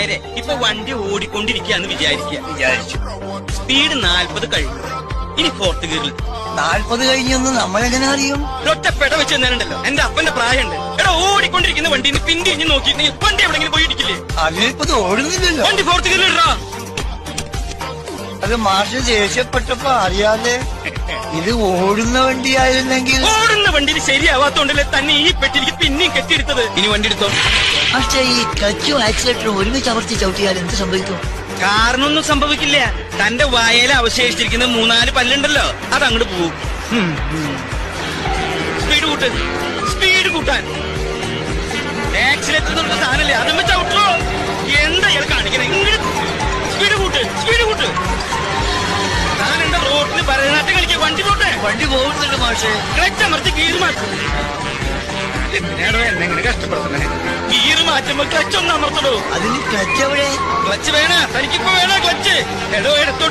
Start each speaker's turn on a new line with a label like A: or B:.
A: നേരെ ഇപ്പൊ വണ്ടി ഓടിക്കൊണ്ടിരിക്കുകയെന്ന് വിചാരിച്ചു. സ്പീഡ് 40 കഴിഞ്ഞു. ഇനി 4th ഗിയറിൽ
B: 40 കഴിഞ്ഞൊന്നും നമ്മളെങ്ങനെ അറിയും?
A: ഒറ്റപ്പെട വെച്ച് തന്നാലുണ്ടല്ലോ എന്റെ അപ്പന്റെ പ്രായമുണ്ട്. എടാ ഓടിക്കൊണ്ടിരിക്കുന്ന വണ്ടി പിന്തിരിഞ്ഞ് നോക്കിയിട്ട് വണ്ടി എവിടെങ്കിലും പോയി ഇടിക്കില്ലേ?
B: അതിനിപ്പത് ഓടുന്നില്ലല്ലോ.
A: വണ്ടി 4th ഗിയറിൽ ഇടാ.
B: അത് മാഷ് ദേഷ്യപ്പെട്ടപ്പോ അറിയാതെ ഇത് ഓടുന്ന വണ്ടിയായിരുന്നെങ്കിൽ.
A: ഓടുന്ന വണ്ടിയിൽ ശരിയാവാത്തോണ്ടല്ലേ തന്നെ ഈ പെട്ടിലേക്ക് പിന്നെയും കെട്ടിയെടുത്തത്. ഇനി വണ്ടി എടുത്തോ.
B: പക്ഷേ ഈ ക്ലച്ചും ആക്സിലേറ്ററും ഒരുമിച്ച് അമർത്തി ചവിട്ടിയാൽ എന്ത് സംഭവിക്കും?
A: കാരണമൊന്നും സംഭവിക്കില്ല. തന്റെ വായയിൽ അവശേഷിച്ചിരിക്കുന്ന 3-4 പല്ലുണ്ടല്ലോ അത് അങ്ങോട്ട് പോവും. സ്പീഡ് കൂട്ടാൻ ആക്സിലേറ്റർ എന്നുള്ള സാധനല്ലേ അതും ചവിട്ടോ. എന്താ ഇയാൾ കാണിക്കുന്നത്? ഇങ്ങോട്ട് സ്പീഡ് കൂട്ട്. താനെന്താ റോഡിന് ഭരതനാട്യം കളിക്കുക? വണ്ടി പോട്ടെ.
B: വണ്ടി പോകുന്നുണ്ട് മാഷേ.
A: ക്ലച്ച് അമർത്തി ഗിയർ മാറ്റും. എന്തിനാണോ എന്നെങ്ങനെ കഷ്ടപ്പെടുത്തണേ? ഗിയർ മാറ്റുമ്പോ ക്ലച്ച് ഒന്ന് അമർത്തടോ.
B: അതിന് ക്ലച്ച് എവിടെ?
A: ക്ലച്ച് വേണ തനിക്കിപ്പോ വേണ ക്ലച്ച്. എടോ എടുത്തോ